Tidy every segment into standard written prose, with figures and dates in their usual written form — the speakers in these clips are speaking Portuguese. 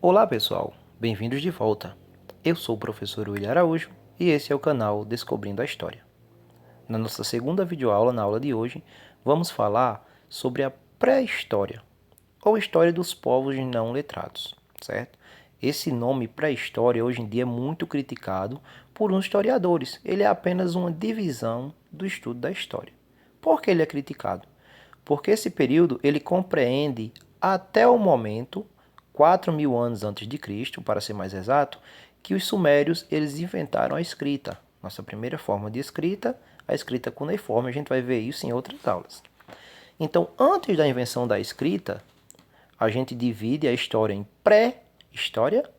Olá pessoal, bem-vindos de volta. Eu sou o professor William Araújo e esse é o canal Descobrindo a História. Na nossa segunda videoaula, na aula de hoje, vamos falar sobre a pré-história, ou história dos povos não letrados, certo? Esse nome pré-história hoje em dia é muito criticado por uns historiadores. Ele é apenas uma divisão do estudo da história. Por que ele é criticado? Porque esse período ele compreende até o momento 4.000 anos antes de Cristo, para ser mais exato, que os sumérios eles inventaram a escrita. Nossa primeira forma de escrita, a escrita cuneiforme, a gente vai ver isso em outras aulas. Então, antes da invenção da escrita, a gente divide a história em pré-história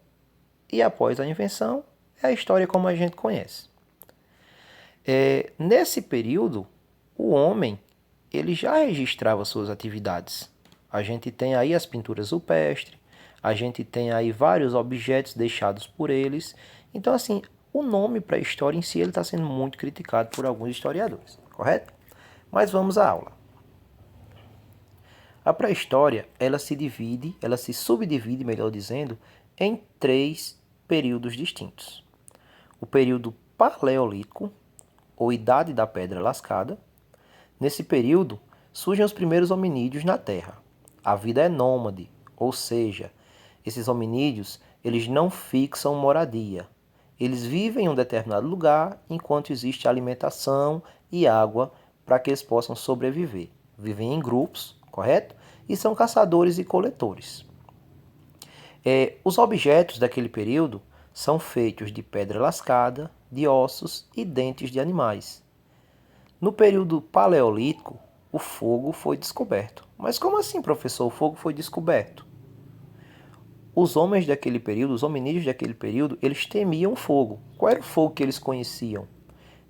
e após a invenção, é a história como a gente conhece. Nesse período, o homem ele já registrava suas atividades. A gente tem aí as pinturas rupestres, a gente tem aí vários objetos deixados por eles. Então, assim, o nome pré-história em si ele está sendo muito criticado por alguns historiadores, correto? Mas vamos à aula. A pré-história, ela se subdivide, melhor dizendo, em três períodos distintos. O período paleolítico, ou Idade da Pedra Lascada. Nesse período, surgem os primeiros hominídeos na Terra. A vida é nômade, ou seja, esses hominídeos eles não fixam moradia. Eles vivem em um determinado lugar enquanto existe alimentação e água para que eles possam sobreviver. Vivem em grupos, correto? E são caçadores e coletores. Os objetos daquele período são feitos de pedra lascada, de ossos e dentes de animais. No período paleolítico, o fogo foi descoberto. Mas como assim, professor, o fogo foi descoberto? Os homens daquele período, os hominídeos daquele período, eles temiam fogo. Qual era o fogo que eles conheciam?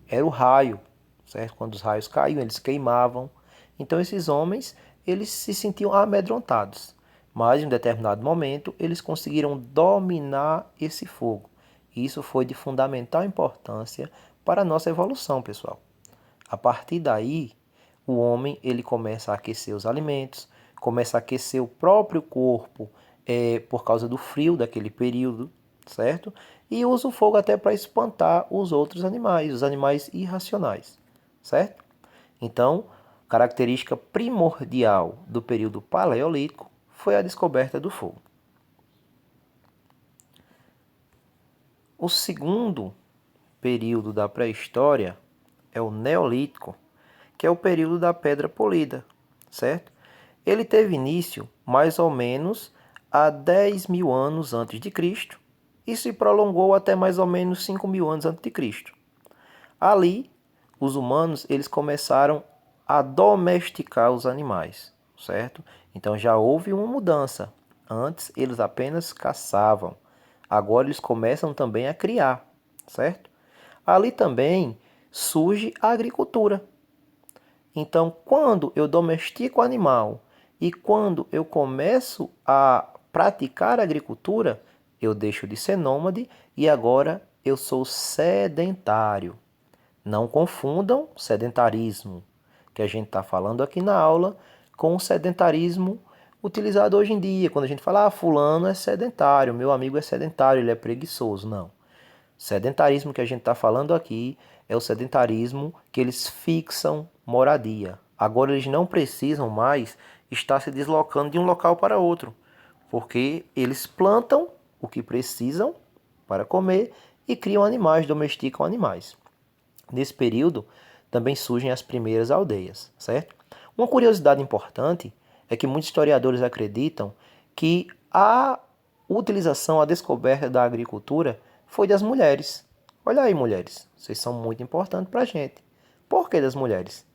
Era o raio, certo? Quando os raios caíam, eles queimavam. Então esses homens, eles se sentiam amedrontados. Mas em um determinado momento, eles conseguiram dominar esse fogo. E isso foi de fundamental importância para a nossa evolução, pessoal. A partir daí, o homem ele começa a aquecer os alimentos, começa a aquecer o próprio corpo por causa do frio daquele período, certo? E usa o fogo até para espantar os outros animais, os animais irracionais, certo? Então, característica primordial do período paleolítico foi a descoberta do fogo. O segundo período da pré-história é o Neolítico, que é o período da pedra polida, certo? Ele teve início mais ou menos há 10.000 anos antes de Cristo e se prolongou até mais ou menos 5.000 anos antes de Cristo. Ali, os humanos eles começaram a domesticar os animais, certo? Então já houve uma mudança. Antes eles apenas caçavam. Agora eles começam também a criar, certo? Ali também surge a agricultura. Então, quando eu domestico o animal e quando eu começo a praticar a agricultura, eu deixo de ser nômade e agora eu sou sedentário. Não confundam sedentarismo, que a gente está falando aqui na aula, com o sedentarismo utilizado hoje em dia. Quando a gente fala, fulano é sedentário, meu amigo é sedentário, ele é preguiçoso. Não. Sedentarismo que a gente está falando aqui é o sedentarismo que eles fixam moradia. Agora eles não precisam mais estar se deslocando de um local para outro, porque eles plantam o que precisam para comer e criam animais, domesticam animais. Nesse período também surgem as primeiras aldeias, certo? Uma curiosidade importante é que muitos historiadores acreditam que a utilização, a descoberta da agricultura foi das mulheres. Olha aí, mulheres, vocês são muito importantes para a gente. Por que das mulheres?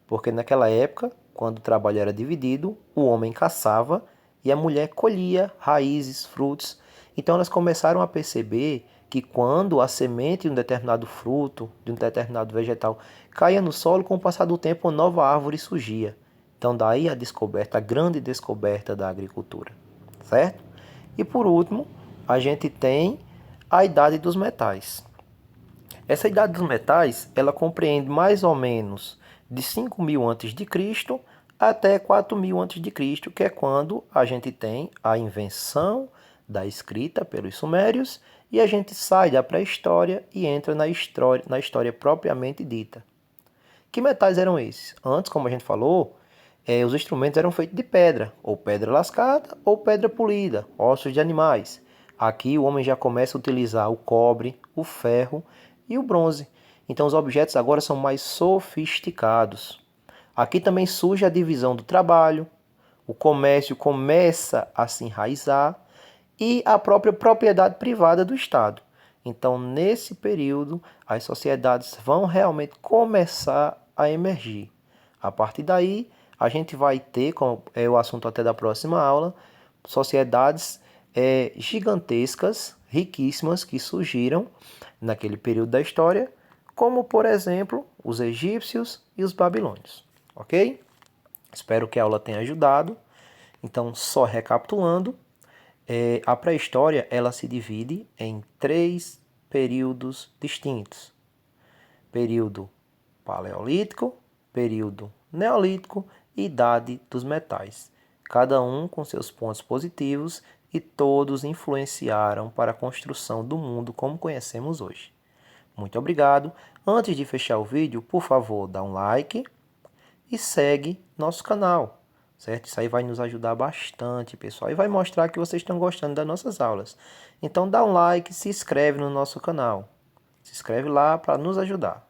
Porque naquela época, quando o trabalho era dividido, o homem caçava e a mulher colhia raízes, frutos. Então elas começaram a perceber que quando a semente de um determinado fruto, de um determinado vegetal, caía no solo, com o passar do tempo, uma nova árvore surgia. Então daí a descoberta, a grande descoberta da agricultura, certo? E por último, a gente tem a idade dos metais. Essa idade dos metais, ela compreende mais ou menos de 5.000 a.C. até 4.000 a.C., que é quando a gente tem a invenção da escrita pelos sumérios e a gente sai da pré-história e entra na história propriamente dita. Que metais eram esses? Antes, como a gente falou, os instrumentos eram feitos de pedra, ou pedra lascada ou pedra polida, ossos de animais. Aqui o homem já começa a utilizar o cobre, o ferro e o bronze. Então os objetos agora são mais sofisticados. Aqui também surge a divisão do trabalho, o comércio começa a se enraizar e a própria propriedade privada do Estado. Então, nesse período, as sociedades vão realmente começar a emergir. A partir daí, a gente vai ter, como é o assunto até da próxima aula, sociedades gigantescas, riquíssimas, que surgiram naquele período da história, como, por exemplo, os egípcios e os babilônios. Ok? Espero que a aula tenha ajudado. Então, só recapitulando, a pré-história ela se divide em 3 períodos distintos: período paleolítico, período neolítico e idade dos metais, cada um com seus pontos positivos e todos influenciaram para a construção do mundo como conhecemos hoje. Muito obrigado. Antes de fechar o vídeo, por favor, dá um like e segue nosso canal, certo? Isso aí vai nos ajudar bastante, pessoal, e vai mostrar que vocês estão gostando das nossas aulas. Então dá um like, se inscreve no nosso canal. Se inscreve lá para nos ajudar.